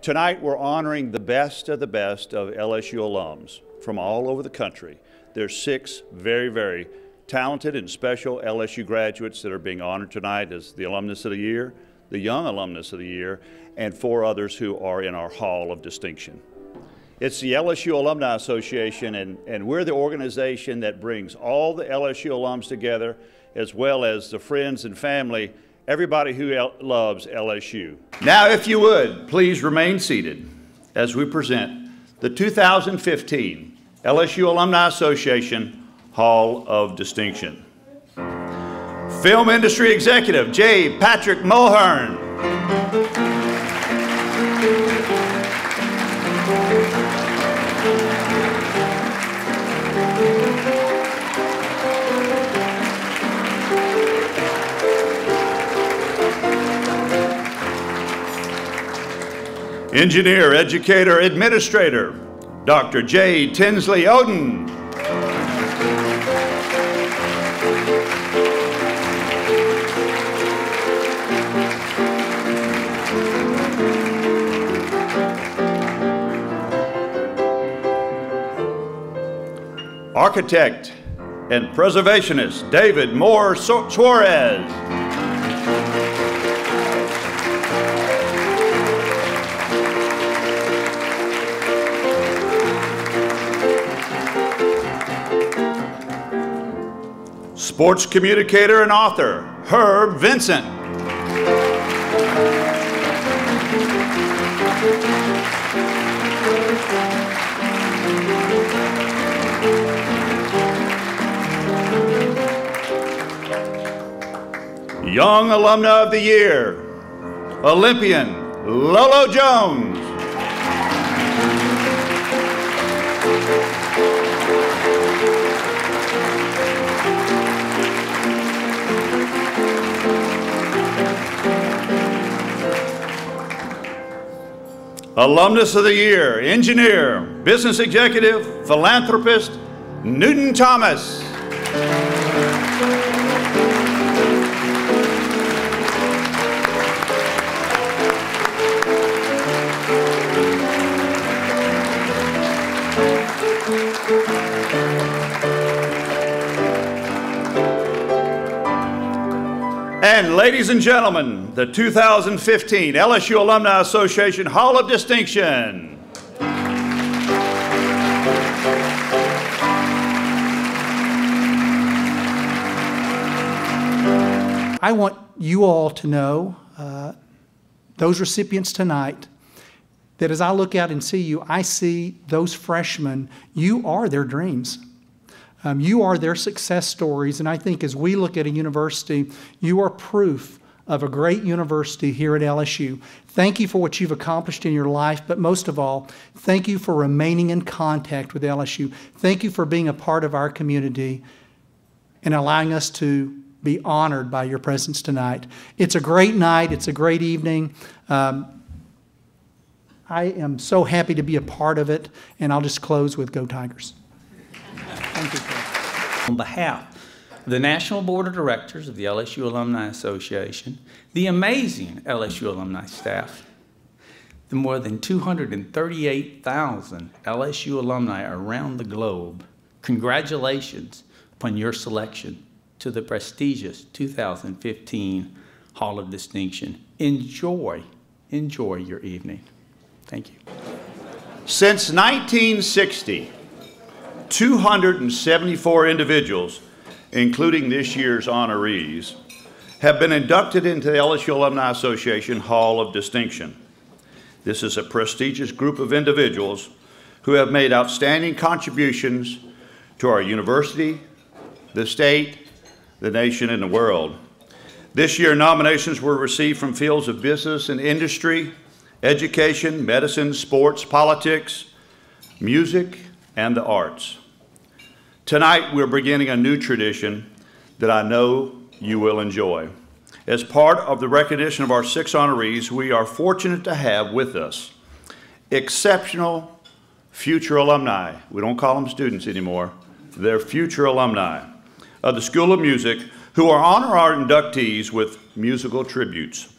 Tonight we're honoring the best of LSU alums from all over the country. There's 6 very, very talented and special LSU graduates that are being honored tonight as the Alumnus of the Year, the Young Alumnus of the Year, and 4 others who are in our Hall of Distinction. It's the LSU Alumni Association, and we're the organization that brings all the LSU alums together, as well as the friends and family, everybody who loves LSU. Now, if you would, please remain seated as we present the 2015 LSU Alumni Association Hall of Distinction. Film Industry Executive J. Patrick Mulhern. Engineer, Educator, Administrator, Dr. J. Tinsley Oden. Architect and Preservationist, David Moore Suarez. Sports communicator and author, Herb Vincent. Young Alumna of the Year, Olympian Lolo Jones. Alumnus of the Year, Engineer, Business Executive, Philanthropist, Newton Thomas. And ladies and gentlemen, the 2015 LSU Alumni Association Hall of Distinction. I want you all to know, those recipients tonight, that as I look out and see you, I see those freshmen, you are their dreams. You are their success stories, and I think as we look at a university, you are proof of a great university here at LSU. Thank you for what you've accomplished in your life, but most of all, thank you for remaining in contact with LSU. Thank you for being a part of our community and allowing us to be honored by your presence tonight. It's a great night. It's a great evening. I am so happy to be a part of it, and I'll just close with Go Tigers. Thank you. On behalf of the National Board of Directors of the LSU Alumni Association, the amazing LSU alumni staff, the more than 238,000 LSU alumni around the globe, congratulations upon your selection to the prestigious 2015 Hall of Distinction. Enjoy your evening. Thank you. Since 1960, 274 individuals, including this year's honorees, have been inducted into the LSU Alumni Association Hall of Distinction. This is a prestigious group of individuals who have made outstanding contributions to our university, the state, the nation, and the world. This year, nominations were received from fields of business and industry, education, medicine, sports, politics, music, and the arts. Tonight, we're beginning a new tradition that I know you will enjoy. As part of the recognition of our 6 honorees, we are fortunate to have with us exceptional future alumni. We don't call them students anymore. They're future alumni of the School of Music who will honor our inductees with musical tributes.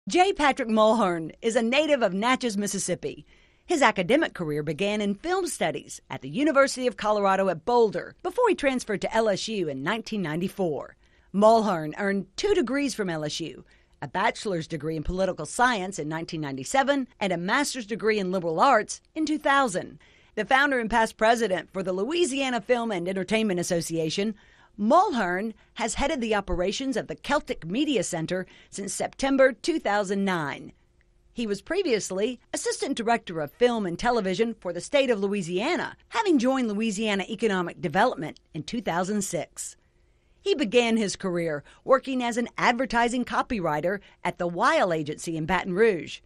J. Patrick Mulhern is a native of Natchez, Mississippi. His academic career began in film studies at the University of Colorado at Boulder before he transferred to LSU in 1994. Mulhern earned 2 degrees from LSU, a bachelor's degree in political science in 1997 and a master's degree in liberal arts in 2000. The founder and past president for the Louisiana Film and Entertainment Association, Mulhern has headed the operations of the Celtic Media Center since September 2009. He was previously Assistant Director of Film and Television for the state of Louisiana, having joined Louisiana Economic Development in 2006. He began his career working as an advertising copywriter at the Weil Agency in Baton Rouge.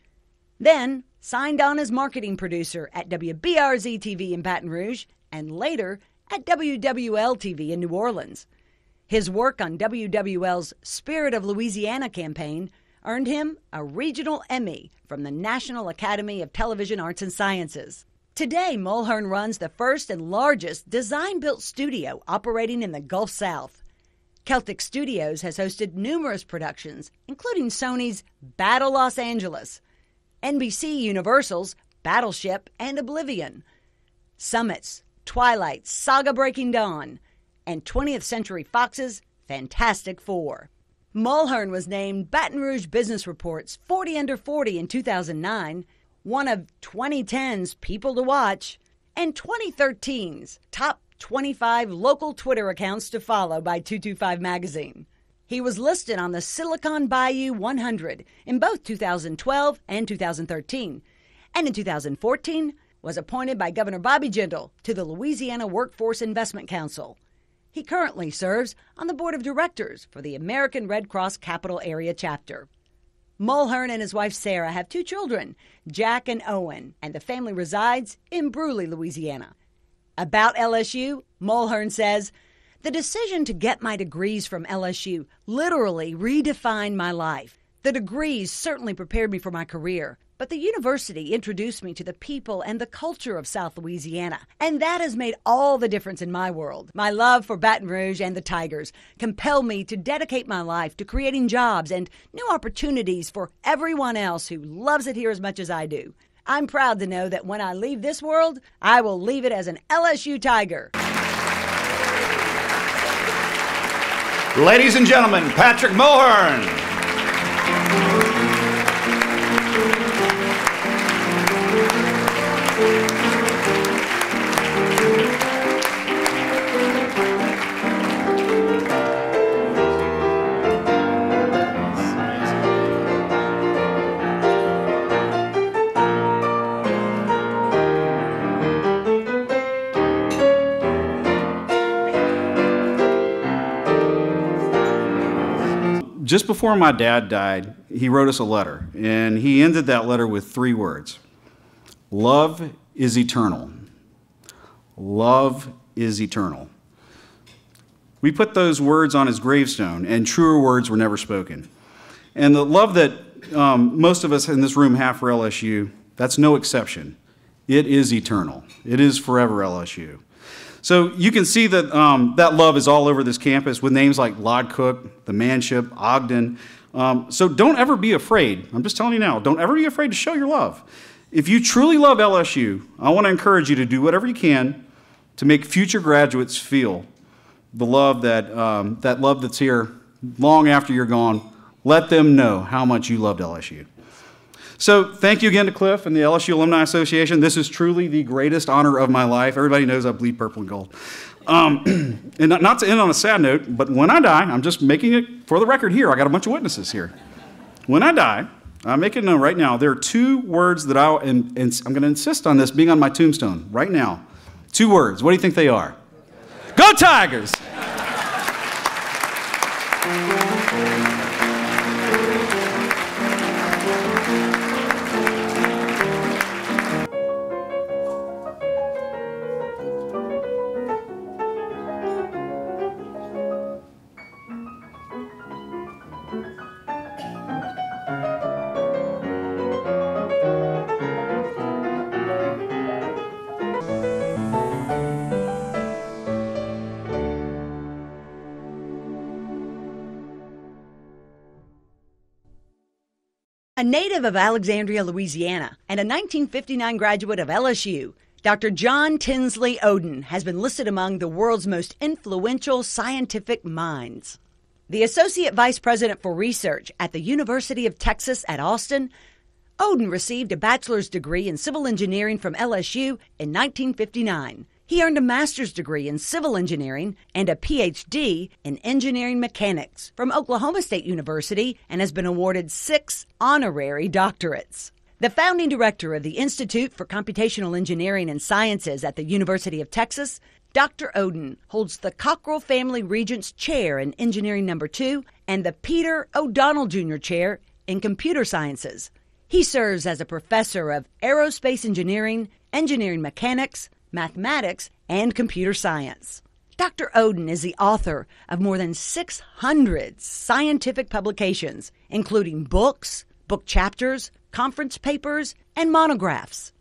Then signed on as marketing producer at WBRZ-TV in Baton Rouge and later at WWL-TV in New Orleans. His work on WWL's Spirit of Louisiana campaign earned him a regional Emmy from the National Academy of Television Arts and Sciences. Today, Mulhern runs the first and largest design-built studio operating in the Gulf South. Celtic Studios has hosted numerous productions, including Sony's Battle Los Angeles, NBC Universal's Battleship and Oblivion, Summit's Twilight Saga Breaking Dawn, and 20th Century Fox's Fantastic Four. Mulhern was named Baton Rouge Business Report's 40 Under 40 in 2009, one of 2010's People to Watch, and 2013's Top 25 Local Twitter Accounts to Follow by 225 Magazine. He was listed on the Silicon Bayou 100 in both 2012 and 2013, and in 2014 was appointed by Governor Bobby Jindal to the Louisiana Workforce Investment Council. He currently serves on the board of directors for the American Red Cross Capital Area Chapter. Mulhern and his wife Sarah have 2 children, Jack and Owen, and the family resides in Bruley, Louisiana. About LSU, Mulhern says, "The decision to get my degrees from LSU literally redefined my life. The degrees certainly prepared me for my career, but the university introduced me to the people and the culture of South Louisiana, and that has made all the difference in my world. My love for Baton Rouge and the Tigers compelled me to dedicate my life to creating jobs and new opportunities for everyone else who loves it here as much as I do. I'm proud to know that when I leave this world, I will leave it as an LSU Tiger." Ladies and gentlemen, Patrick Mulhern. Just before my dad died, he wrote us a letter, and he ended that letter with 3 words. Love is eternal. Love is eternal. We put those words on his gravestone, and truer words were never spoken. And the love that most of us in this room have for LSU, that's no exception. It is eternal. It is forever LSU. So you can see that that love is all over this campus with names like Lod Cook, the Manship, Ogden. So don't ever be afraid. I'm just telling you now, don't ever be afraid to show your love. If you truly love LSU, I want to encourage you to do whatever you can to make future graduates feel the love that love that's here long after you're gone. Let them know how much you loved LSU. So thank you again to Cliff and the LSU Alumni Association. This is truly the greatest honor of my life. Everybody knows I bleed purple and gold. And not to end on a sad note, but when I die, I'm just making it for the record here. I got a bunch of witnesses here. When I die, I'm making it known right now, there are 2 words that I'm going to insist on this being on my tombstone right now. 2 words. What do you think they are? Go Tigers! A native of Alexandria, Louisiana, and a 1959 graduate of LSU, Dr. John Tinsley Oden has been listed among the world's most influential scientific minds. The Associate Vice President for Research at the University of Texas at Austin, Oden received a bachelor's degree in civil engineering from LSU in 1959. He earned a master's degree in civil engineering and a PhD in engineering mechanics from Oklahoma State University and has been awarded 6 honorary doctorates. The founding director of the Institute for Computational Engineering and Sciences at the University of Texas, Dr. Oden, holds the Cockrell Family Regents Chair in Engineering No. 2 and the Peter O'Donnell Jr. Chair in Computer Sciences. He serves as a professor of aerospace engineering, engineering mechanics, mathematics, and computer science. Dr. Oden is the author of more than 600 scientific publications, including books, book chapters, conference papers, and monographs.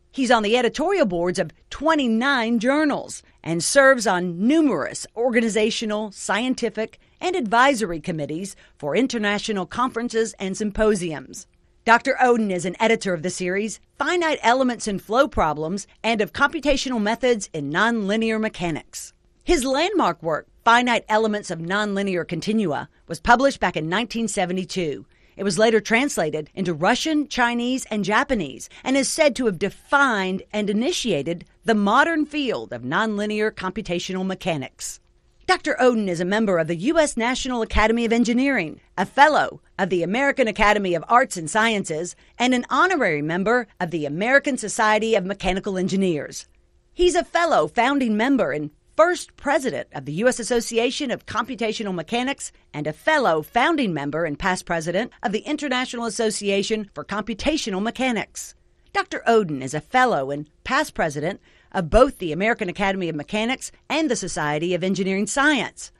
He's on the editorial boards of 29 journals and serves on numerous organizational, scientific, and advisory committees for international conferences and symposiums. Dr. Oden is an editor of the series Finite Elements and Flow Problems and of Computational Methods in Nonlinear Mechanics. His landmark work, Finite Elements of Nonlinear Continua, was published back in 1972. It was later translated into Russian, Chinese, and Japanese and is said to have defined and initiated the modern field of nonlinear computational mechanics. Dr. Oden is a member of the U.S. National Academy of Engineering, a fellow of the American Academy of Arts and Sciences, and an honorary member of the American Society of Mechanical Engineers. He's a fellow founding member and first president of the U.S. Association of Computational Mechanics and a fellow founding member and past president of the International Association for Computational Mechanics. Dr. Oden is a fellow and past president of both the American Academy of Mechanics and the Society of Engineering Science.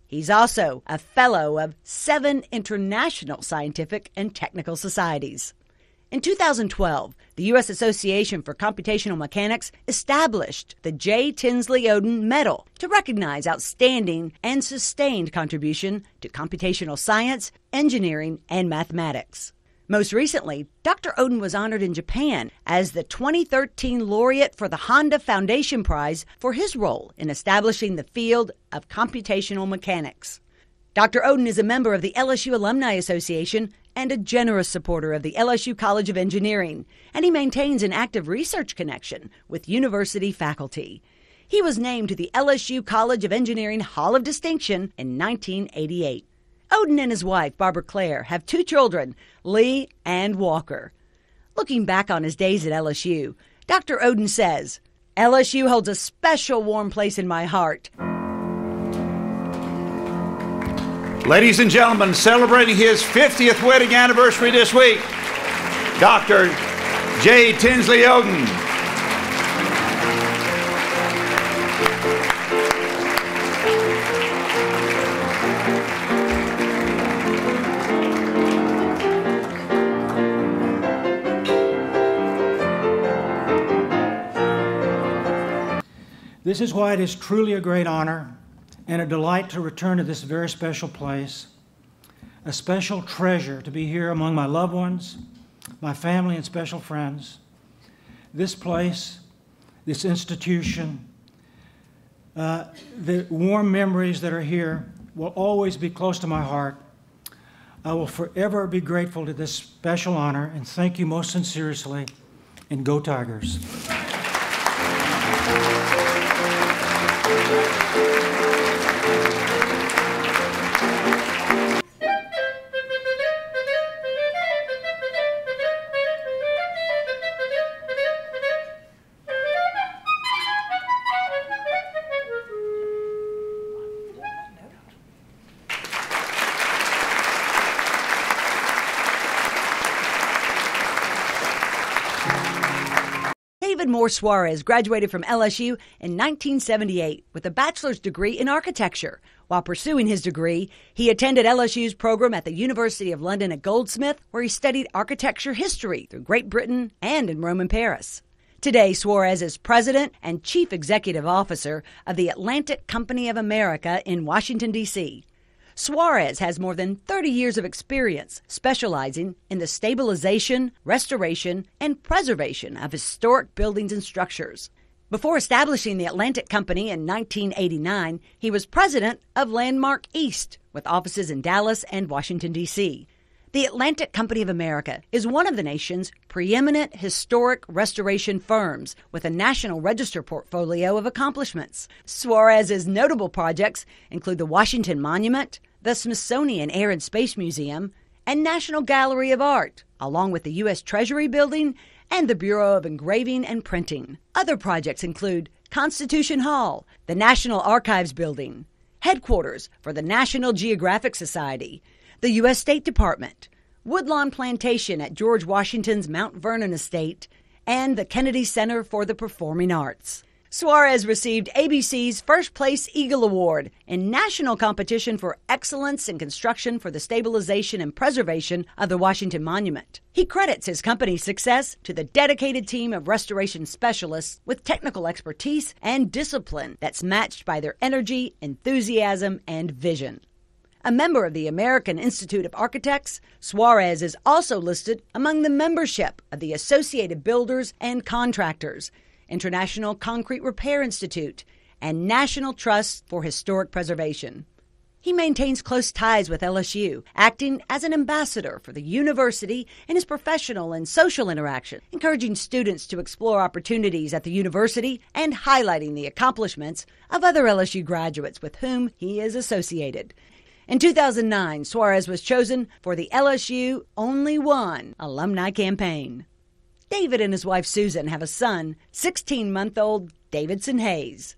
He's also a fellow of 7 international scientific and technical societies. In 2012, the U.S. Association for Computational Mechanics established the J. Tinsley Oden Medal to recognize outstanding and sustained contribution to computational science, engineering, and mathematics. Most recently, Dr. Oden was honored in Japan as the 2013 laureate for the Honda Foundation Prize for his role in establishing the field of computational mechanics. Dr. Oden is a member of the LSU Alumni Association and a generous supporter of the LSU College of Engineering, and he maintains an active research connection with university faculty. He was named to the LSU College of Engineering Hall of Distinction in 1988. Oden and his wife, Barbara Claire, have 2 children, Lee and Walker. Looking back on his days at LSU, Dr. Oden says, "LSU holds a special warm place in my heart." Ladies and gentlemen, celebrating his 50th wedding anniversary this week, Dr. J. Tinsley Oden. This is why it is truly a great honor and a delight to return to this very special place, a special treasure to be here among my loved ones, my family, and special friends. This place, this institution, the warm memories that are here will always be close to my heart. I will forever be grateful to this special honor, and thank you most sincerely, and go Tigers. David Moore Suarez graduated from LSU in 1978 with a bachelor's degree in architecture. While pursuing his degree, he attended LSU's program at the University of London at Goldsmith, where he studied architecture history through Great Britain and in Rome and Paris. Today, Suarez is president and chief executive officer of the Atlantic Company of America in Washington, D.C. Suarez has more than 30 years of experience specializing in the stabilization, restoration, and preservation of historic buildings and structures. Before establishing the Atlantic Company in 1989, he was president of Landmark East, with offices in Dallas and Washington, D.C. The Atlantic Company of America is one of the nation's preeminent historic restoration firms with a National Register portfolio of accomplishments. Suarez's notable projects include the Washington Monument, the Smithsonian Air and Space Museum, and National Gallery of Art, along with the U.S. Treasury Building and the Bureau of Engraving and Printing. Other projects include Constitution Hall, the National Archives Building, headquarters for the National Geographic Society, the U.S. State Department, Woodlawn Plantation at George Washington's Mount Vernon Estate, and the Kennedy Center for the Performing Arts. Suarez received ABC's First Place Eagle Award in National Competition for Excellence in Construction for the Stabilization and Preservation of the Washington Monument. He credits his company's success to the dedicated team of restoration specialists with technical expertise and discipline that's matched by their energy, enthusiasm, and vision. A member of the American Institute of Architects, Suarez is also listed among the membership of the Associated Builders and Contractors, International Concrete Repair Institute, and National Trust for Historic Preservation. He maintains close ties with LSU, acting as an ambassador for the university in his professional and social interaction, encouraging students to explore opportunities at the university and highlighting the accomplishments of other LSU graduates with whom he is associated. In 2009, Suarez was chosen for the LSU Only One alumni campaign. David and his wife Susan have a son, 16-month-old Davidson Hayes.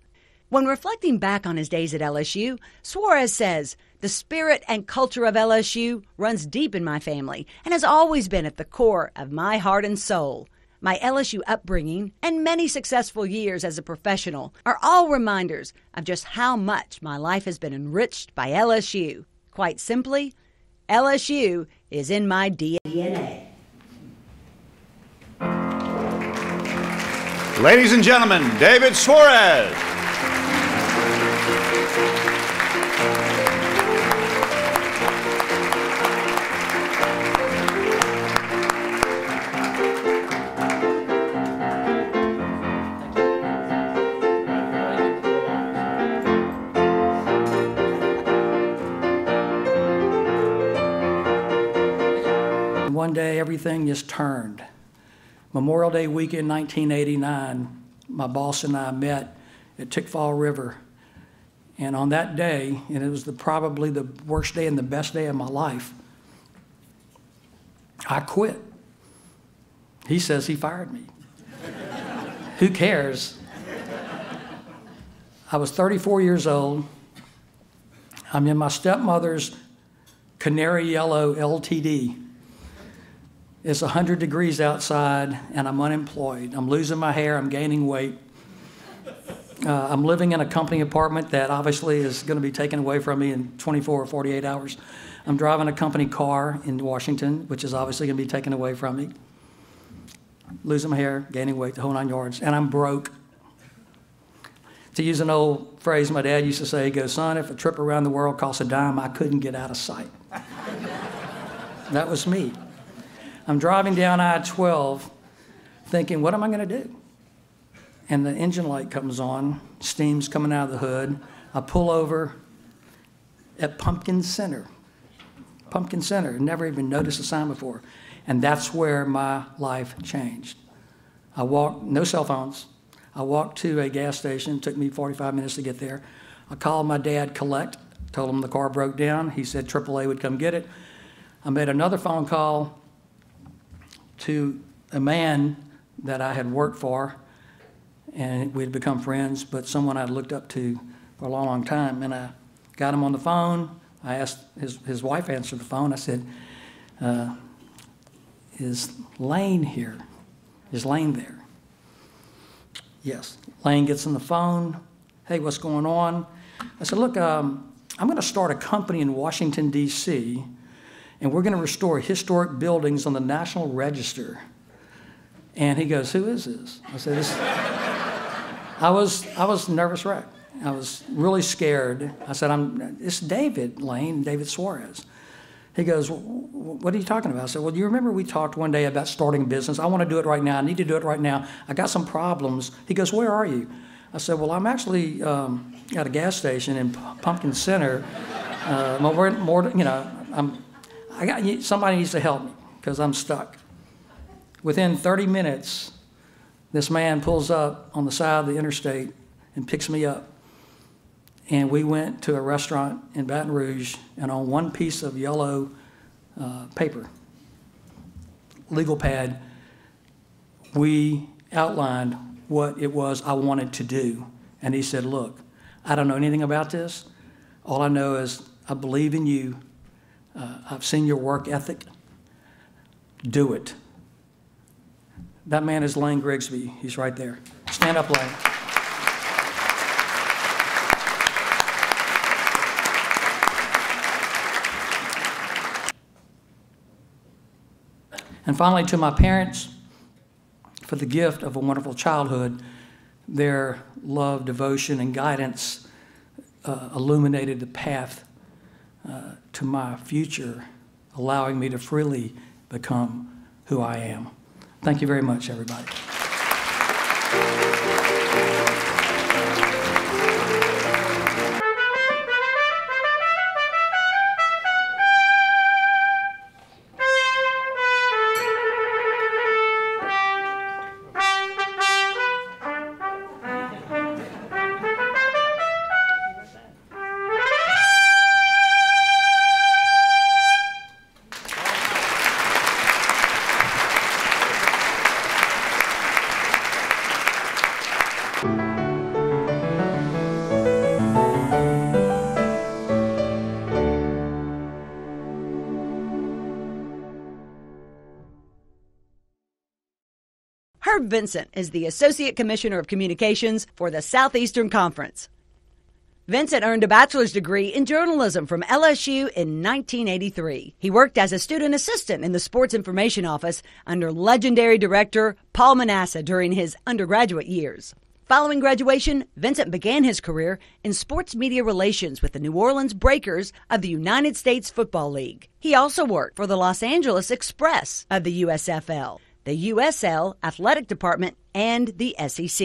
When reflecting back on his days at LSU, Suarez says, "The spirit and culture of LSU runs deep in my family and has always been at the core of my heart and soul. My LSU upbringing and many successful years as a professional are all reminders of just how much my life has been enriched by LSU. Quite simply, LSU is in my DNA." Ladies and gentlemen, David Suarez. One day, everything just turned. Memorial Day weekend, 1989, my boss and I met at Tickfall River. And on that day, and it was probably the worst day and the best day of my life, I quit. He says he fired me. Who cares? I was 34 years old. I'm in my stepmother's canary yellow LTD. It's 100 degrees outside, and I'm unemployed. I'm losing my hair. I'm gaining weight. I'm living in a company apartment that obviously is going to be taken away from me in 24 or 48 hours. I'm driving a company car in Washington, which is obviously going to be taken away from me. Losing my hair, gaining weight, the whole 9 yards, and I'm broke. To use an old phrase my dad used to say, he goes, "Son, if a trip around the world costs a dime, I couldn't get out of sight." That was me. I'm driving down I-12 thinking, what am I going to do? And the engine light comes on, steam's coming out of the hood. I pull over at Pumpkin Center. Pumpkin Center, never even noticed a sign before. And that's where my life changed. I walked, no cell phones. I walked to a gas station, it took me 45 minutes to get there. I called my dad, collect, told him the car broke down. He said AAA would come get it. I made another phone call to a man that I had worked for, and we'd become friends, but someone I'd looked up to for a long, long time. And I got him on the phone. I asked, his wife answered the phone. I said, "Is Lane here? Is Lane there?" Yes. Lane gets on the phone. "Hey, what's going on?" I said, "Look, I'm going to start a company in Washington, D.C., and we're going to restore historic buildings on the National Register." And he goes, "Who is this?" I said, I was a nervous wreck. I was really scared. I said, it's David Lane, David Suarez. He goes, what are you talking about? I said, well, do you remember we talked one day about starting a business? I want to do it right now. I need to do it right now. I got some problems. He goes, where are you? I said, well, I'm actually at a gas station in Pumpkin Center. Somebody needs to help me because I'm stuck. Within 30 minutes, this man pulls up on the side of the interstate and picks me up. And we went to a restaurant in Baton Rouge, and on one piece of yellow paper, legal pad, we outlined what it was I wanted to do. And he said, look, I don't know anything about this. All I know is I believe in you. I've seen your work ethic. Do it. That man is Lane Grigsby. He's right there. Stand up, Lane. And finally, to my parents, for the gift of a wonderful childhood, their love, devotion, and guidance illuminated the path to my future, allowing me to freely become who I am. Thank you very much, everybody. Herb Vincent is the Associate Commissioner of Communications for the Southeastern Conference. Vincent earned a bachelor's degree in journalism from LSU in 1983. He worked as a student assistant in the Sports Information Office under legendary director Paul Manasseh during his undergraduate years. Following graduation, Vincent began his career in sports media relations with the New Orleans Breakers of the United States Football League. He also worked for the Los Angeles Express of the USFL, the USL Athletic Department, and the SEC.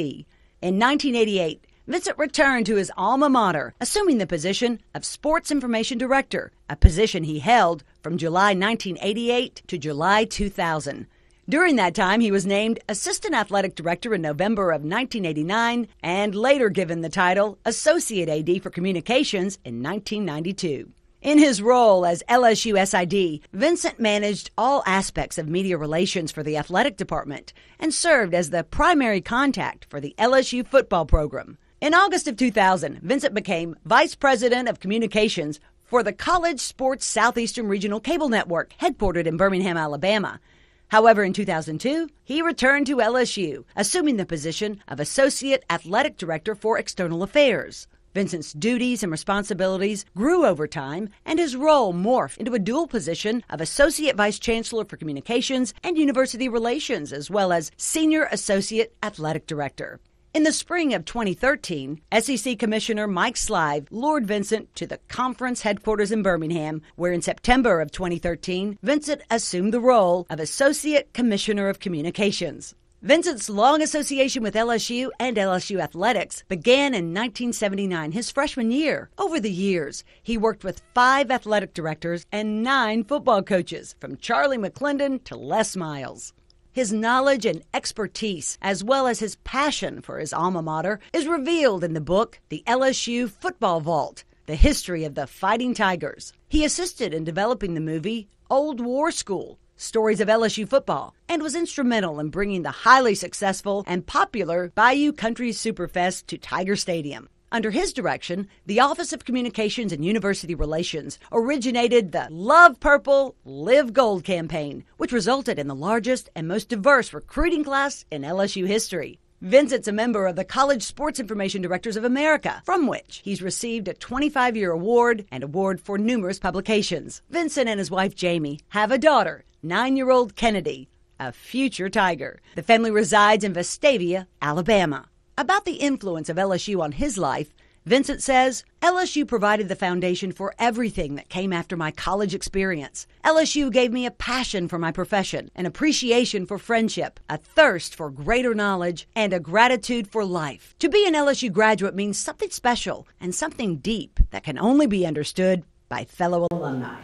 In 1988, Vincent returned to his alma mater, assuming the position of Sports Information Director, a position he held from July 1988 to July 2000. During that time, he was named Assistant Athletic Director in November of 1989 and later given the title Associate AD for Communications in 1992. In his role as LSU SID, Vincent managed all aspects of media relations for the athletic department and served as the primary contact for the LSU football program. In August of 2000, Vincent became Vice President of Communications for the College Sports Southeastern Regional Cable Network, headquartered in Birmingham, Alabama. However, in 2002, he returned to LSU, assuming the position of Associate Athletic Director for External Affairs. Vincent's duties and responsibilities grew over time, and his role morphed into a dual position of Associate Vice Chancellor for Communications and University Relations, as well as Senior Associate Athletic Director. In the spring of 2013, SEC Commissioner Mike Slive lured Vincent to the conference headquarters in Birmingham, where in September of 2013, Vincent assumed the role of Associate Commissioner of Communications. Vincent's long association with LSU and LSU athletics began in 1979, his freshman year. Over the years, he worked with 5 athletic directors and 9 football coaches, from Charlie McClendon to Les Miles. His knowledge and expertise, as well as his passion for his alma mater, is revealed in the book, The LSU Football Vault, The History of the Fighting Tigers. He assisted in developing the movie Old War School, Stories of LSU Football, and was instrumental in bringing the highly successful and popular Bayou Country Superfest to Tiger Stadium. Under his direction, the Office of Communications and University Relations originated the Love Purple, Live Gold campaign, which resulted in the largest and most diverse recruiting class in LSU history. Vincent's a member of the College Sports Information Directors of America, from which he's received a 25-year award and award for numerous publications. Vincent and his wife Jamie have a daughter, 9-year-old Kennedy, a future Tiger. The family resides in Vestavia, Alabama. About the influence of LSU on his life, Vincent says, LSU provided the foundation for everything that came after my college experience. LSU gave me a passion for my profession, an appreciation for friendship, a thirst for greater knowledge, and a gratitude for life. To be an LSU graduate means something special and something deep that can only be understood by fellow alumni.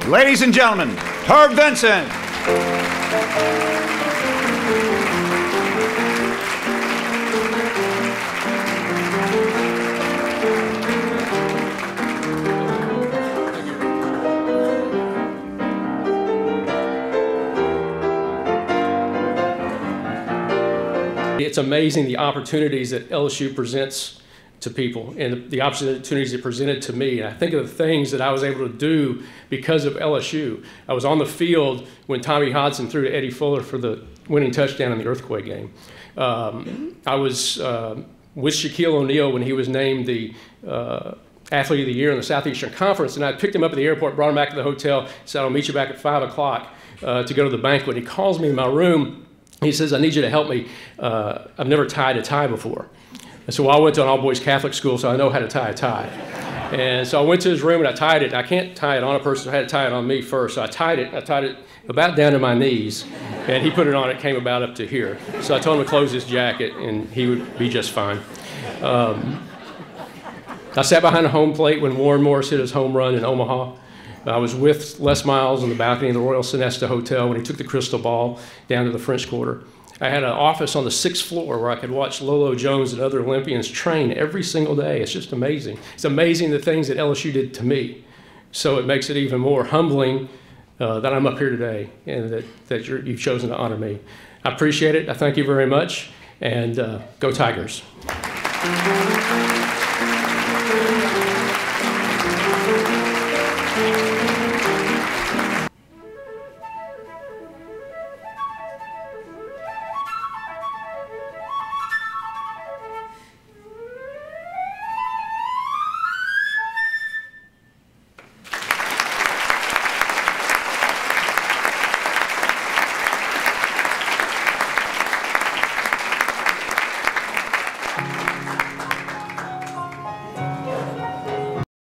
Ladies and gentlemen, Herb Vincent. It's amazing the opportunities that LSU presents to people and the opportunities it presented to me. And I think of the things that I was able to do because of LSU. I was on the field when Tommy Hodson threw to Eddie Fuller for the winning touchdown in the Earthquake game. I was with Shaquille O'Neal when he was named the Athlete of the Year in the Southeastern Conference, and I picked him up at the airport, brought him back to the hotel, said, I'll meet you back at 5 o'clock to go to the banquet. He calls me in my room. He says, I need you to help me. I've never tied a tie before. And so I went to an all-boys Catholic school, so I know how to tie a tie. And so I went to his room and I tied it. I can't tie it on a person, so I had to tie it on me first. So I tied it about down to my knees, and he put it on, it came about up to here. So I told him to close his jacket and he would be just fine. I sat behind a home plate when Warren Morris hit his home run in Omaha. I was with Les Miles on the balcony of the Royal Sonesta Hotel when he took the crystal ball down to the French Quarter. I had an office on the 6th floor where I could watch Lolo Jones and other Olympians train every single day. It's just amazing. It's amazing the things that LSU did to me. So it makes it even more humbling that I'm up here today and that you've chosen to honor me. I appreciate it. I thank you very much. And go Tigers.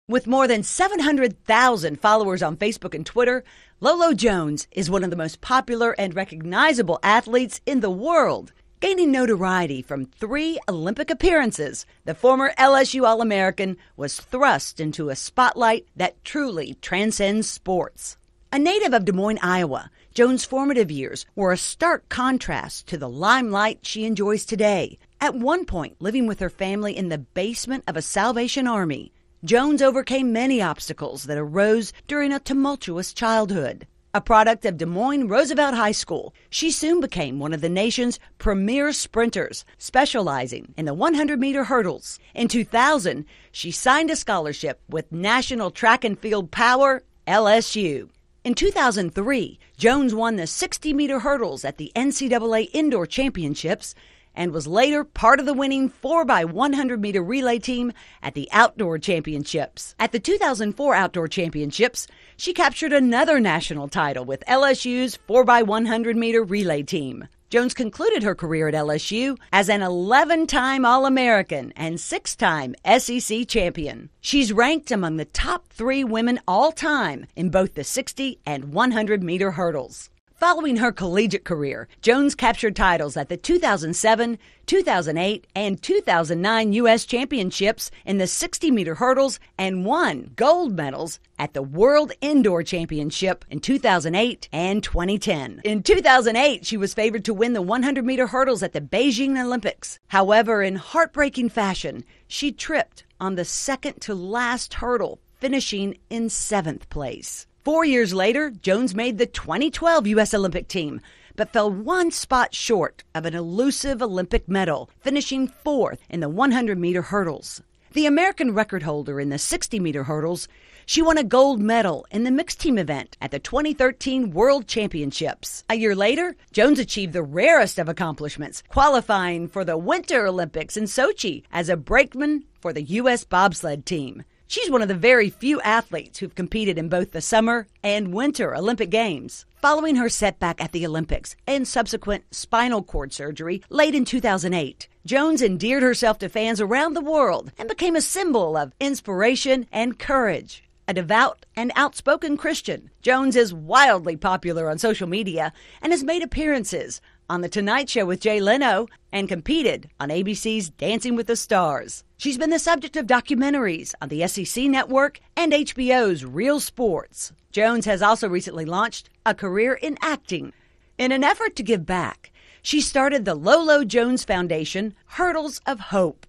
With more than 700,000 followers on Facebook and Twitter, Lolo Jones is one of the most popular and recognizable athletes in the world. Gaining notoriety from 3 Olympic appearances, the former LSU All-American was thrust into a spotlight that truly transcends sports. A native of Des Moines, Iowa, Jones' formative years were a stark contrast to the limelight she enjoys today. At one point, living with her family in the basement of a Salvation Army, Jones overcame many obstacles that arose during a tumultuous childhood. A product of Des Moines Roosevelt High School, she soon became one of the nation's premier sprinters, specializing in the 100-meter hurdles. In 2000, she signed a scholarship with National Track and Field Power, LSU. In 2003, Jones won the 60-meter hurdles at the NCAA Indoor Championships and was later part of the winning 4x100-meter relay team at the Outdoor Championships. At the 2004 Outdoor Championships, she captured another national title with LSU's 4x100-meter relay team. Jones concluded her career at LSU as an 11-time All-American and 6-time SEC champion. She's ranked among the top 3 women all time in both the 60 and 100-meter hurdles. Following her collegiate career, Jones captured titles at the 2007, 2008, and 2009 U.S. Championships in the 60-meter hurdles and won gold medals at the World Indoor Championship in 2008 and 2010. In 2008, she was favored to win the 100-meter hurdles at the Beijing Olympics. However, in heartbreaking fashion, she tripped on the second-to-last hurdle, finishing in 7th place. 4 years later, Jones made the 2012 U.S. Olympic team, but fell one spot short of an elusive Olympic medal, finishing 4th in the 100-meter hurdles. The American record holder in the 60-meter hurdles, she won a gold medal in the mixed team event at the 2013 World Championships. A year later, Jones achieved the rarest of accomplishments, qualifying for the Winter Olympics in Sochi as a brakeman for the U.S. bobsled team. She's one of the very few athletes who've competed in both the summer and winter Olympic Games. Following her setback at the Olympics and subsequent spinal cord surgery late in 2008, Jones endeared herself to fans around the world and became a symbol of inspiration and courage. A devout and outspoken Christian, Jones is wildly popular on social media and has made appearances on The Tonight Show with Jay Leno and competed on ABC's Dancing with the Stars. She's been the subject of documentaries on the SEC Network and HBO's Real Sports. Jones has also recently launched a career in acting. In an effort to give back, she started the Lolo Jones Foundation Hurdles of Hope.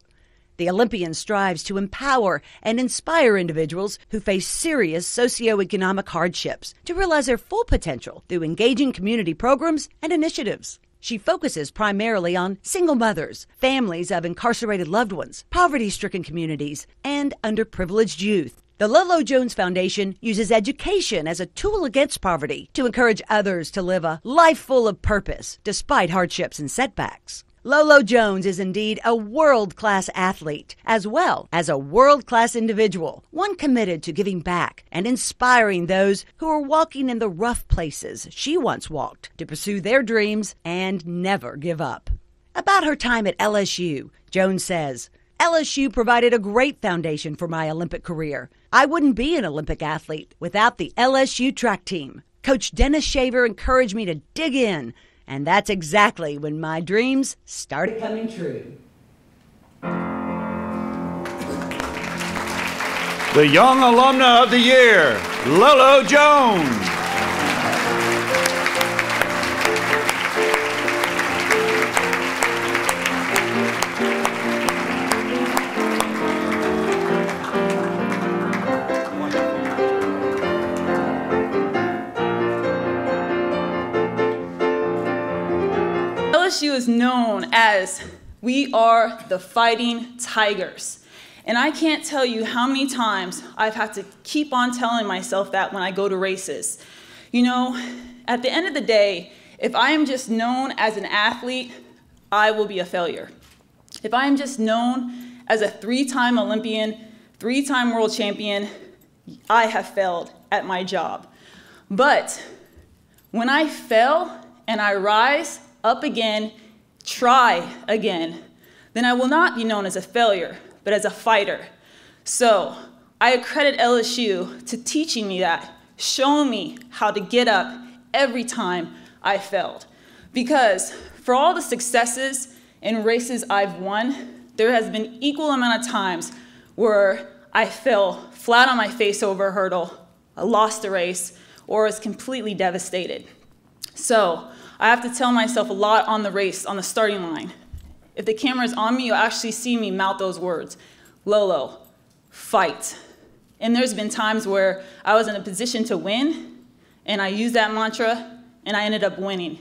The Olympian strives to empower and inspire individuals who face serious socioeconomic hardships to realize their full potential through engaging community programs and initiatives. She focuses primarily on single mothers, families of incarcerated loved ones, poverty-stricken communities, and underprivileged youth. The Lolo Jones Foundation uses education as a tool against poverty to encourage others to live a life full of purpose despite hardships and setbacks. Lolo Jones is indeed a world-class athlete, as well as a world-class individual, one committed to giving back and inspiring those who are walking in the rough places she once walked to pursue their dreams and never give up. About her time at LSU, Jones says, LSU provided a great foundation for my Olympic career. I wouldn't be an Olympic athlete without the LSU track team. Coach Dennis Shaver encouraged me to dig in, and that's exactly when my dreams started coming true. The Young Alumna of the Year, Lolo Jones. LSU is known as we are the Fighting Tigers. And I can't tell you how many times I've had to keep on telling myself that when I go to races. You know, at the end of the day, if I am just known as an athlete, I will be a failure. If I am just known as a 3-time Olympian, 3-time world champion, I have failed at my job. But when I fail and I rise up again, try again, then I will not be known as a failure, but as a fighter. So I accredit LSU to teaching me that, showing me how to get up every time I failed. Because for all the successes in races I've won, there has been equal amount of times where I fell flat on my face over a hurdle, I lost a race, or was completely devastated. So I have to tell myself a lot on the race, on the starting line. If the camera is on me, you'll actually see me mouth those words. Lolo, fight. And there's been times where I was in a position to win, and I used that mantra, and I ended up winning.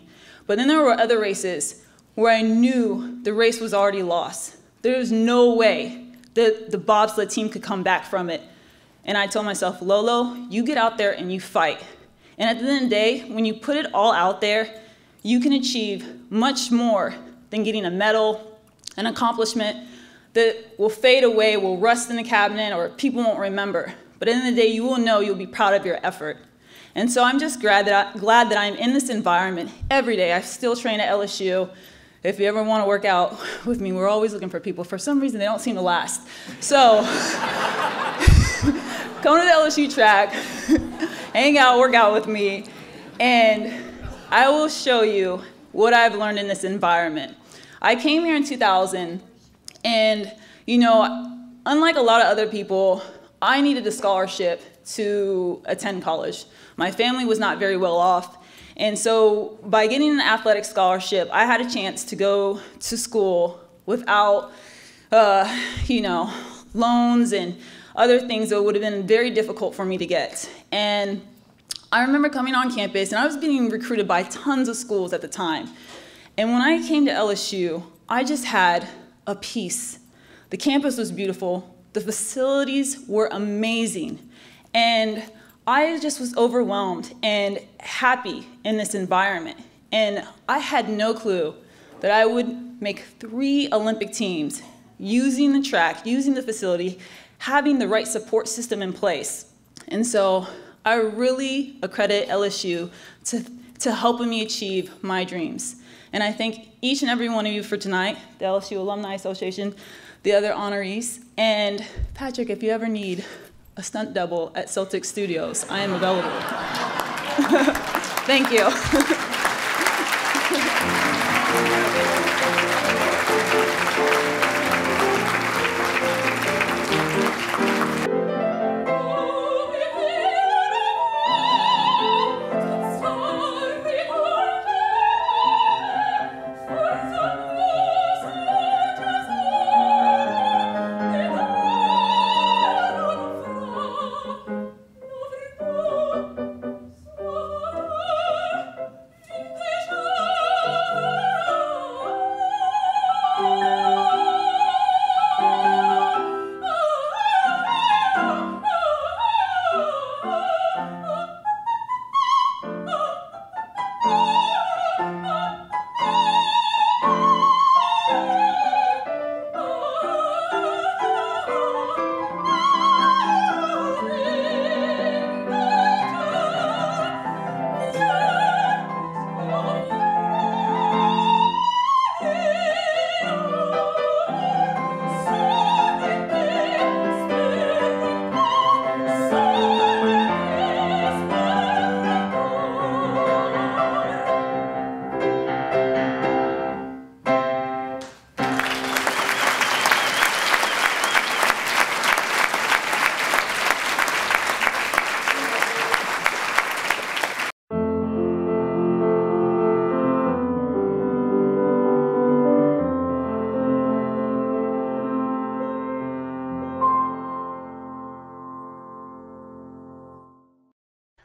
But then there were other races where I knew the race was already lost. There was no way that the bobsled team could come back from it. And I told myself, Lolo, you get out there and you fight. And at the end of the day, when you put it all out there, you can achieve much more than getting a medal, an accomplishment that will fade away, will rust in the cabinet, or people won't remember. But at the end of the day, you will know you'll be proud of your effort. And so I'm just glad that I'm in this environment every day. I still train at LSU. If you ever want to work out with me, we're always looking for people. For some reason, they don't seem to last. So come to the LSU track, hang out, work out with me, and I will show you what I've learned in this environment. I came here in 2000, and you know, unlike a lot of other people, I needed a scholarship to attend college. My family was not very well off, and so by getting an athletic scholarship, I had a chance to go to school without, you know, loans and other things that would have been very difficult for me to get. And I remember coming on campus, and I was being recruited by tons of schools at the time. And when I came to LSU, I just had a peace. The campus was beautiful. The facilities were amazing. And I just was overwhelmed and happy in this environment. And I had no clue that I would make 3 Olympic teams using the track, using the facility, having the right support system in place. And so I really accredit LSU to helping me achieve my dreams. And I thank each and every one of you for tonight, the LSU Alumni Association, the other honorees. And Patrick, if you ever need a stunt double at Celtic Studios, I am available. Thank you.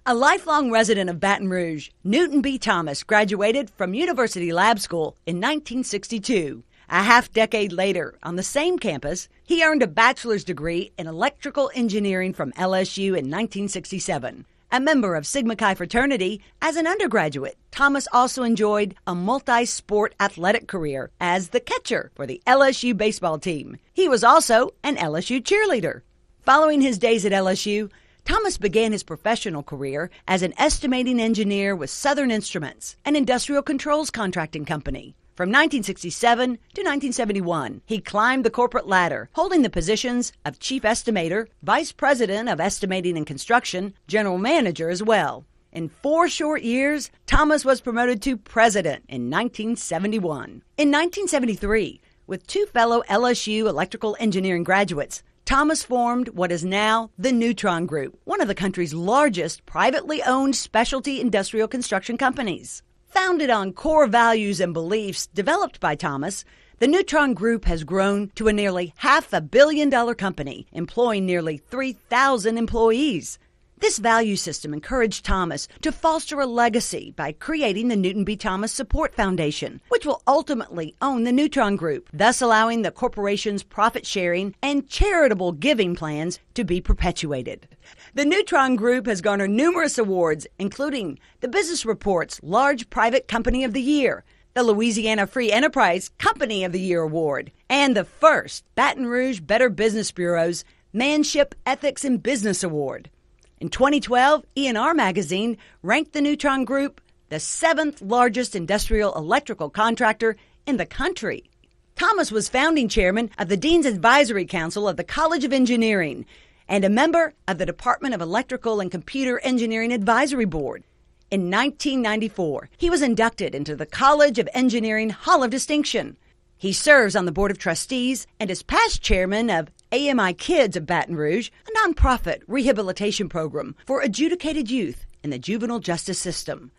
A lifelong resident of Baton Rouge, Newton B. Thomas graduated from University Lab School in 1962. A half-decade later, on the same campus, he earned a bachelor's degree in electrical engineering from LSU in 1967. A member of Sigma Chi fraternity, as an undergraduate, Thomas also enjoyed a multi-sport athletic career as the catcher for the LSU baseball team. He was also an LSU cheerleader. Following his days at LSU, Thomas began his professional career as an estimating engineer with Southern Instruments, an industrial controls contracting company. From 1967 to 1971, he climbed the corporate ladder, holding the positions of chief estimator, vice president of estimating and construction, general manager as well. In 4 short years, Thomas was promoted to president in 1971. In 1973, with 2 fellow LSU electrical engineering graduates, Thomas formed what is now the Neutron Group, one of the country's largest privately owned specialty industrial construction companies. Founded on core values and beliefs developed by Thomas, the Neutron Group has grown to a nearly $500 million company, employing nearly 3,000 employees. This value system encouraged Thomas to foster a legacy by creating the Newton B. Thomas Support Foundation, which will ultimately own the Neutron Group, thus allowing the corporation's profit-sharing and charitable giving plans to be perpetuated. The Neutron Group has garnered numerous awards, including the Business Report's Large Private Company of the Year, the Louisiana Free Enterprise Company of the Year Award, and the first Baton Rouge Better Business Bureau's Manship, Ethics, and Business Award. In 2012, E&R Magazine ranked the Neutron Group the 7th largest industrial electrical contractor in the country. Thomas was founding chairman of the Dean's Advisory Council of the College of Engineering and a member of the Department of Electrical and Computer Engineering Advisory Board. In 1994, he was inducted into the College of Engineering Hall of Distinction. He serves on the Board of Trustees and is past chairman of AMI Kids of Baton Rouge, a nonprofit rehabilitation program for adjudicated youth in the juvenile justice system.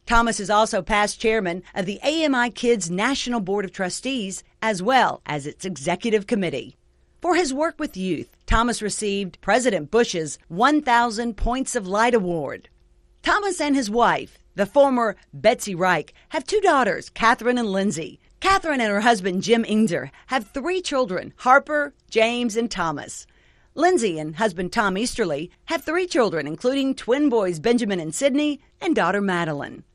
Thomas is also past chairman of the AMI Kids National Board of Trustees, as well as its executive committee. For his work with youth, Thomas received President Bush's 1,000 Points of Light Award. Thomas and his wife, the former Betsy Reich, have 2 daughters, Catherine and Lindsay. Catherine and her husband, Jim Ingzer, have 3 children, Harper, James, and Thomas. Lindsay and husband, Tom Easterly, have 3 children, including twin boys, Benjamin and Sydney, and daughter, Madeline.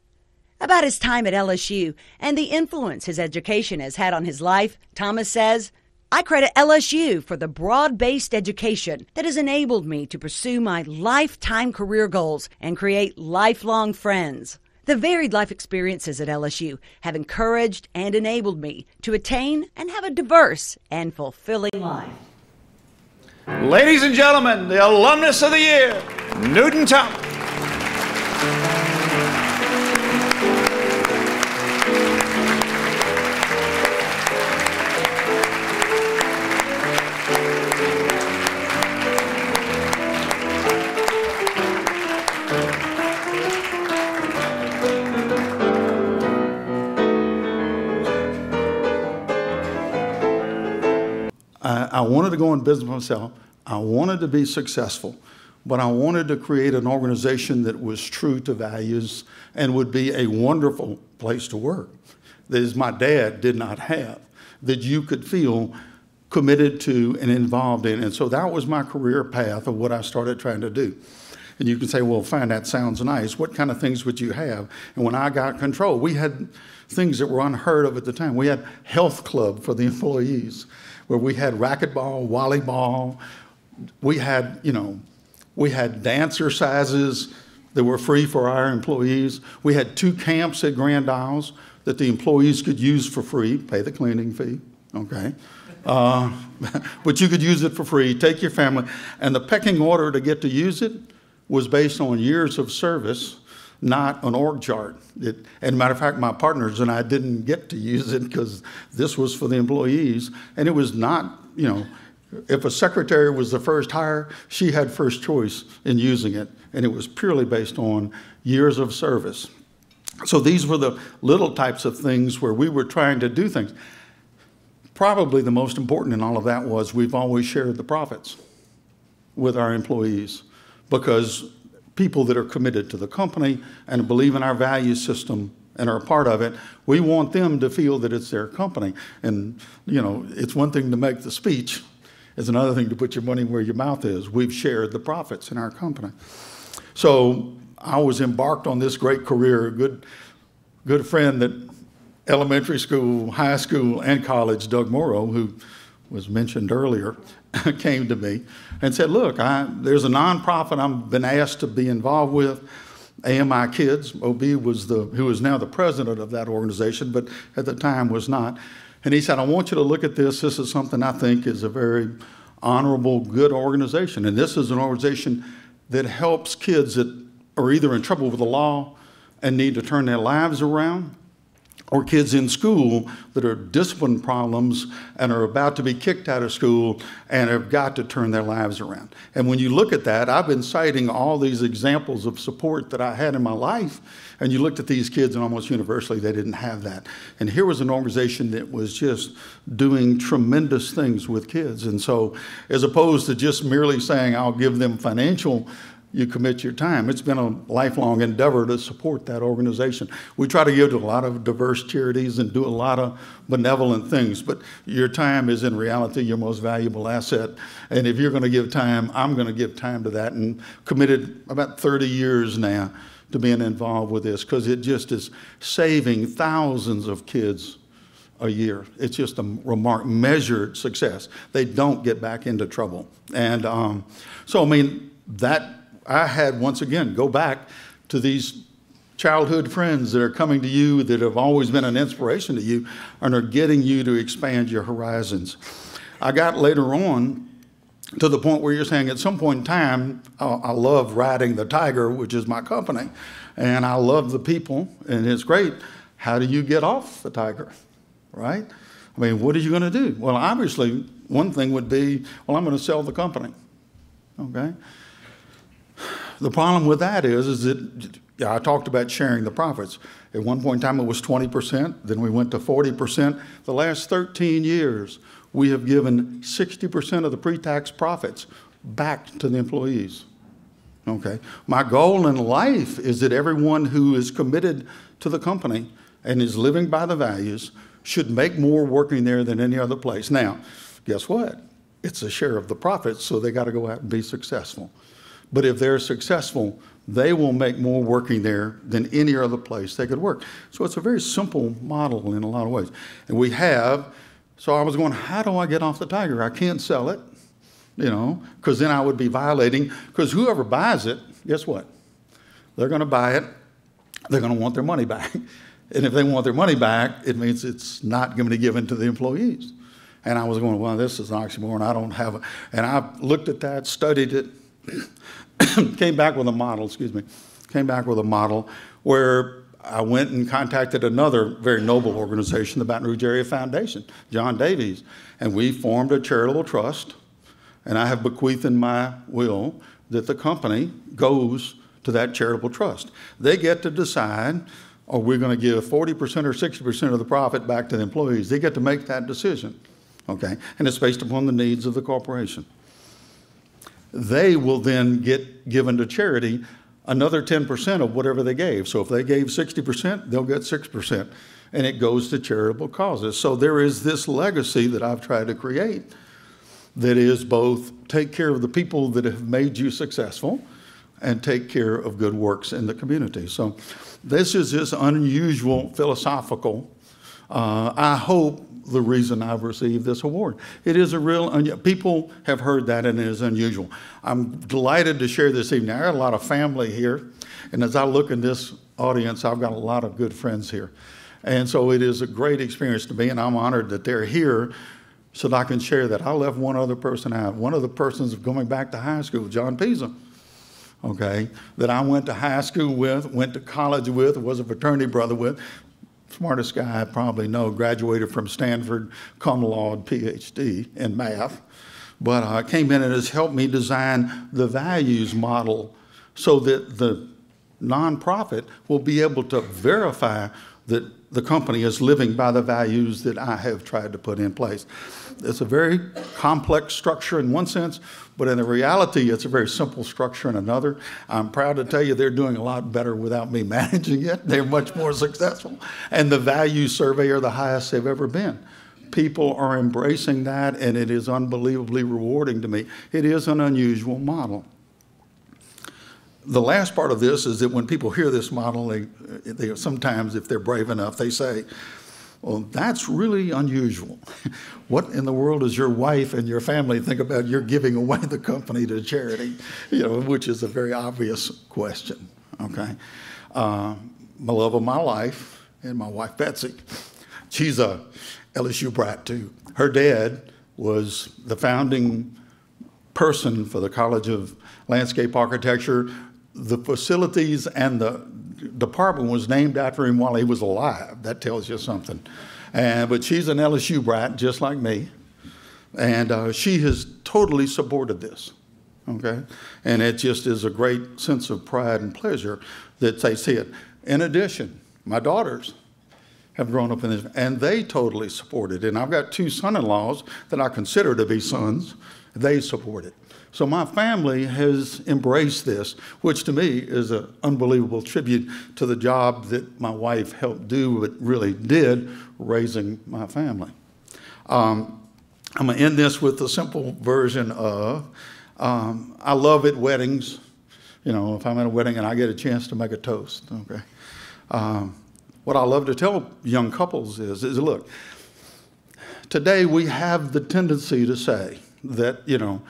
About his time at LSU and the influence his education has had on his life, Thomas says, I credit LSU for the broad-based education that has enabled me to pursue my lifetime career goals and create lifelong friends. The varied life experiences at LSU have encouraged and enabled me to attain and have a diverse and fulfilling life. Ladies and gentlemen, the alumnus of the year, Newton Thomas. I wanted to go in business myself. I wanted to be successful, but I wanted to create an organization that was true to values and would be a wonderful place to work, that is my dad did not have, that you could feel committed to and involved in. And so that was my career path of what I started trying to do. And you can say, well, fine, that sounds nice. What kind of things would you have? And when I got control, we had things that were unheard of at the time. We had health club for the employees, where we had racquetball, volleyball. We had, we had dance exercises that were free for our employees. We had 2 camps at Grand Isles that the employees could use for free, pay the cleaning fee, okay? But you could use it for free, take your family. And the pecking order to get to use it was based on years of service, not an org chart. And matter of fact, my partners and I didn't get to use it because this was for the employees. And it was not, if a secretary was the first hire, she had first choice in using it. And it was purely based on years of service. So these were the little types of things where we were trying to do things. Probably the most important in all of that was we've always shared the profits with our employees, because people that are committed to the company and believe in our value system and are a part of it, we want them to feel that it's their company. And, it's one thing to make the speech. It's another thing to put your money where your mouth is. We've shared the profits in our company. So I was embarked on this great career. A good friend that elementary school, high school, and college, Doug Morrow, who was mentioned earlier, came to me and said, look, there's a nonprofit I've been asked to be involved with, AMI Kids. OB was who is now the president of that organization, but at the time was not. And he said, I want you to look at this. This is something I think is a very honorable, good organization. And this is an organization that helps kids that are either in trouble with the law and need to turn their lives around, or kids in school that are discipline problems and are about to be kicked out of school and have got to turn their lives around. And when you look at that, I've been citing all these examples of support that I had in my life, and you looked at these kids and almost universally they didn't have that. And here was an organization that was just doing tremendous things with kids. And so as opposed to just merely saying, I'll give them financial, you commit your time. It's been a lifelong endeavor to support that organization. We try to give to a lot of diverse charities and do a lot of benevolent things, but your time is in reality your most valuable asset. And if you're going to give time, I'm going to give time to that, and committed about 30 years now to being involved with this, because it just is saving thousands of kids a year. It's just a measured success. They don't get back into trouble. And so, I mean, that I had, once again, go back to these childhood friends that are coming to you, that have always been an inspiration to you, and are getting you to expand your horizons. I got later on to the point where you're saying at some point in time, I love riding the Tiger, which is my company, and I love the people, and it's great. How do you get off the Tiger, right? I mean, what are you going to do? Well, obviously, one thing would be, well, I'm going to sell the company, okay? The problem with that is that, I talked about sharing the profits. At one point in time, it was 20%. Then we went to 40%. The last 13 years, we have given 60% of the pre-tax profits back to the employees. Okay. My goal in life is that everyone who is committed to the company and is living by the values should make more working there than any other place. Now, guess what? It's a share of the profits, so they got to go out and be successful. But if they're successful, they will make more working there than any other place they could work. So it's a very simple model in a lot of ways. And we have So I was going, how do I get off the Tiger? I can't sell it, you know, because then I would be violating, because whoever buys it, guess what? They're going to buy it. They're going to want their money back. And if they want their money back, it means it's not going to be given to the employees. And I was going, well, this is an oxymoron. I don't have it. And I looked at that, studied it, came back with a model, where I went and contacted another very noble organization, the Baton Rouge Area Foundation, John Davies, and we formed a charitable trust, and I have bequeathed in my will that the company goes to that charitable trust. They get to decide, are we going to give 40% or 60% of the profit back to the employees? They get to make that decision, okay? And it's based upon the needs of the corporation. They will then get given to charity another 10% of whatever they gave. So if they gave 60%, they'll get 6%, and it goes to charitable causes. So there is this legacy that I've tried to create that is both take care of the people that have made you successful and take care of good works in the community. So this is this unusual philosophical, I hope, the reason I've received this award. It is a real, people have heard that and it is unusual. I'm delighted to share this evening. I got a lot of family here, and as I look in this audience, I've got a lot of good friends here. And so it is a great experience to me, and I'm honored that they're here so that I can share that. I left one other person out. One of the persons going back to high school, John Pisa, okay, that I went to high school with, went to college with, was a fraternity brother with. Smartest guy I probably know, graduated from Stanford, cum laude, PhD in math, but came in and has helped me design the values model so that the nonprofit will be able to verify that the company is living by the values that I have tried to put in place. It's a very complex structure in one sense, but in the reality, it's a very simple structure in another. I'm proud to tell you they're doing a lot better without me managing it. They're much more successful. And the value survey are the highest they've ever been. People are embracing that, and it is unbelievably rewarding to me. It is an unusual model. The last part of this is that when people hear this model, they sometimes, if they're brave enough, they say, well, that's really unusual. What in the world does your wife and your family think about your giving away the company to charity? You know, which is a very obvious question, okay? My love of my life and my wife, Betsy, she's a LSU brat too. Her dad was the founding person for the College of Landscape Architecture. The facilities and the department was named after him while he was alive. That tells you something. But she's an LSU brat, just like me. And she has totally supported this, okay? And it just is a great sense of pride and pleasure that they see it. In addition, my daughters have grown up in this, and they totally support it. And I've got two son-in-laws that I consider to be sons. They support it. So my family has embraced this, which to me is an unbelievable tribute to the job that my wife helped do, but really did, raising my family. I'm going to end this with a simple version of, I love at weddings, you know, if I'm at a wedding and I get a chance to make a toast, okay? What I love to tell young couples is look, today we have the tendency to say that, you know,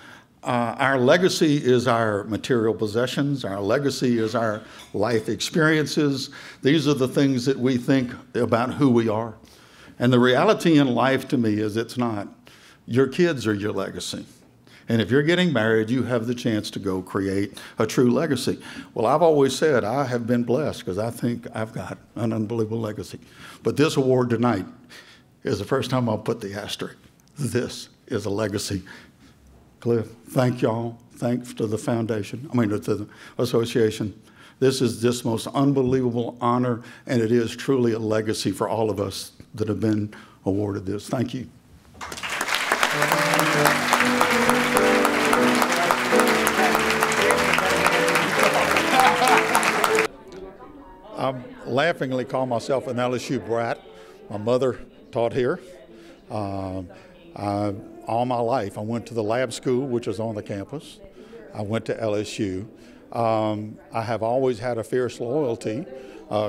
our legacy is our material possessions. Our legacy is our life experiences. These are the things that we think about who we are. And the reality in life to me is it's not. Your kids are your legacy. And if you're getting married, you have the chance to go create a true legacy. Well, I've always said I have been blessed because I think I've got an unbelievable legacy. But this award tonight is the first time I'll put the asterisk. This is a legacy. Cliff, thank y'all. Thanks to the foundation, to the association. This is this most unbelievable honor, and it is truly a legacy for all of us that have been awarded this. Thank you. I laughingly call myself an LSU brat. My mother taught here. All my life, I went to the lab school, which is on the campus. I went to LSU. I have always had a fierce loyalty.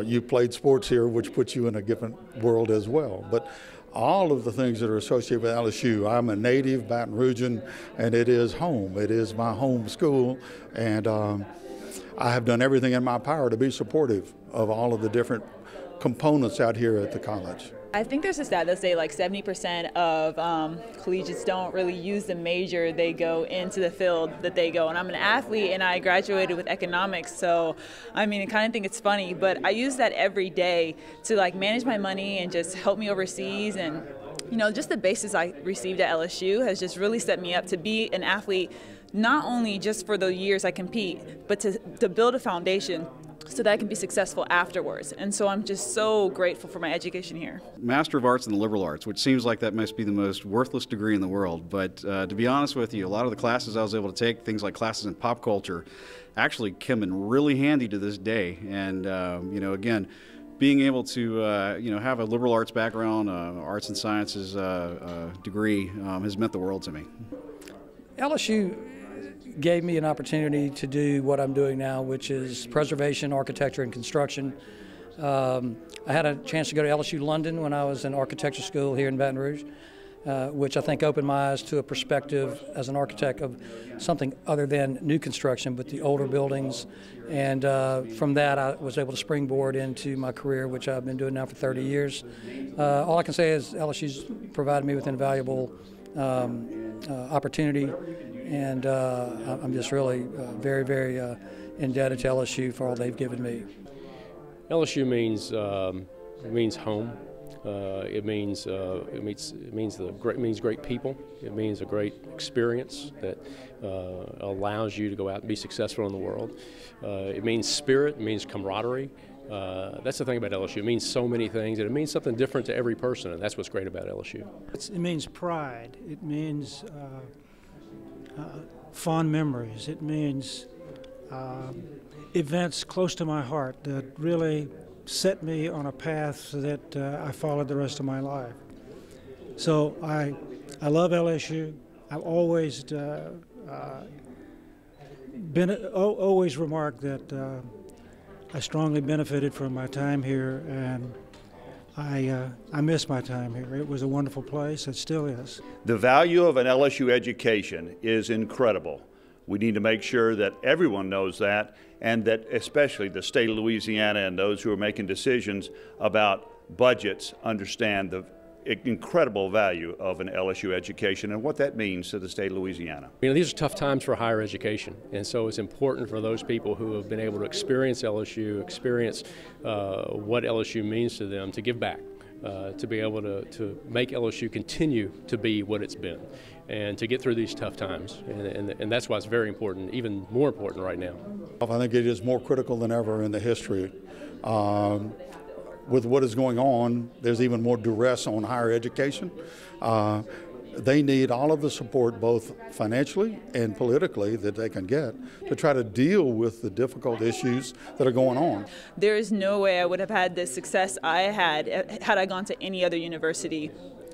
You played sports here, which puts you in a different world as well. But all of the things that are associated with LSU. I'm a native Baton Rougean, and it is home. It is my home school, and I have done everything in my power to be supportive of all of the different components out here at the college. I think there's a stat that say like 70% of collegiates don't really use the major they go into the field that they go. And I'm an athlete and I graduated with economics, so I mean I kind of think it's funny, but I use that every day to like manage my money and just help me overseas. And you know, just the basis I received at LSU has just really set me up to be an athlete, not only just for the years I compete, but to build a foundation so that I can be successful afterwards. And so I'm just so grateful for my education here. Master of Arts in the Liberal Arts, which seems like that must be the most worthless degree in the world. But to be honest with you, a lot of the classes I was able to take, things like classes in pop culture, actually come in really handy to this day. And, you know, again, being able to, you know, have a liberal arts background, arts and sciences degree has meant the world to me. LSU gave me an opportunity to do what I'm doing now, which is preservation, architecture, and construction. I had a chance to go to LSU London when I was in architecture school here in Baton Rouge, which I think opened my eyes to a perspective as an architect of something other than new construction, but the older buildings. And from that, I was able to springboard into my career, which I've been doing now for 30 years. All I can say is LSU's provided me with an invaluable opportunity, and I'm just really very, very indebted to LSU for all they've given me. LSU means home. It means great people. It means a great experience that allows you to go out and be successful in the world. It means spirit. It means camaraderie. That's the thing about LSU. It means so many things, and it means something different to every person, and that's what's great about LSU. It means pride. It means fond memories. It means events close to my heart that really set me on a path that I followed the rest of my life. So I love LSU. I've always always remarked that I strongly benefited from my time here, and I miss my time here. It was a wonderful place. It still is. The value of an LSU education is incredible. We need to make sure that everyone knows that, and that especially the state of Louisiana and those who are making decisions about budgets understand the incredible value of an LSU education and what that means to the state of Louisiana. You know, these are tough times for higher education, and so it's important for those people who have been able to experience LSU, experience what LSU means to them, to give back, to be able to make LSU continue to be what it's been, and to get through these tough times. And that's why it's very important, even more important right now. I think it is more critical than ever in the history. With what is going on, there's even more duress on higher education. They need all of the support, both financially and politically, that they can get to try to deal with the difficult issues that are going on. There is no way I would have had the success I had I gone to any other university.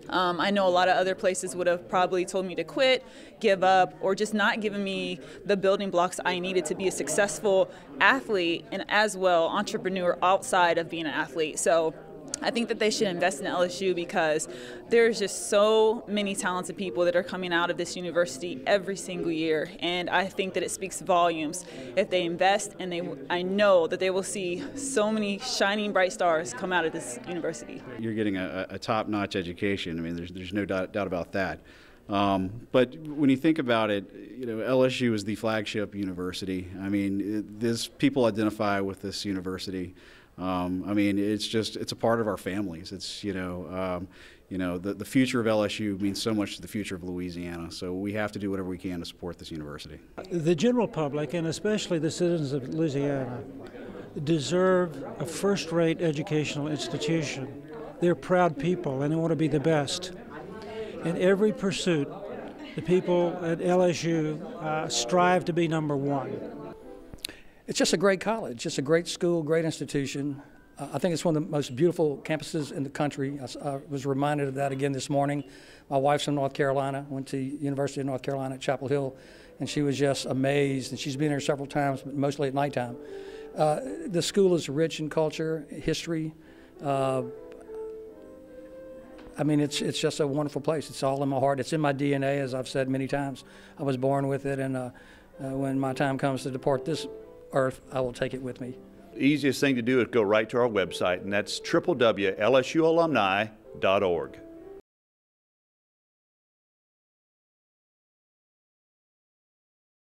I know a lot of other places would have probably told me to quit, give up, or just not given me the building blocks I needed to be a successful athlete and as well entrepreneur outside of being an athlete. So I think that they should invest in LSU because there's just so many talented people that are coming out of this university every single year, and I think that it speaks volumes if they invest, and I know that they will see so many shining bright stars come out of this university. You're getting a top-notch education. I mean, there's no doubt about that. But when you think about it, you know, LSU is the flagship university. I mean, people identify with this university. I mean, it's a part of our families. It's, the future of LSU means so much to the future of Louisiana. So we have to do whatever we can to support this university. The general public, and especially the citizens of Louisiana, deserve a first-rate educational institution. They're proud people, and they want to be the best. In every pursuit, the people at LSU strive to be number one. It's just a great college. It's a great school, great institution. I think it's one of the most beautiful campuses in the country. I was reminded of that again this morning. My wife's from North Carolina, went to University of North Carolina at Chapel Hill, and she was just amazed. And she's been here several times, but mostly at nighttime. The school is rich in culture, history. I mean, it's just a wonderful place. It's all in my heart. It's in my DNA, as I've said many times. I was born with it, and when my time comes to depart this earth, I will take it with me. The easiest thing to do is go right to our website, and that's www.lsualumni.org.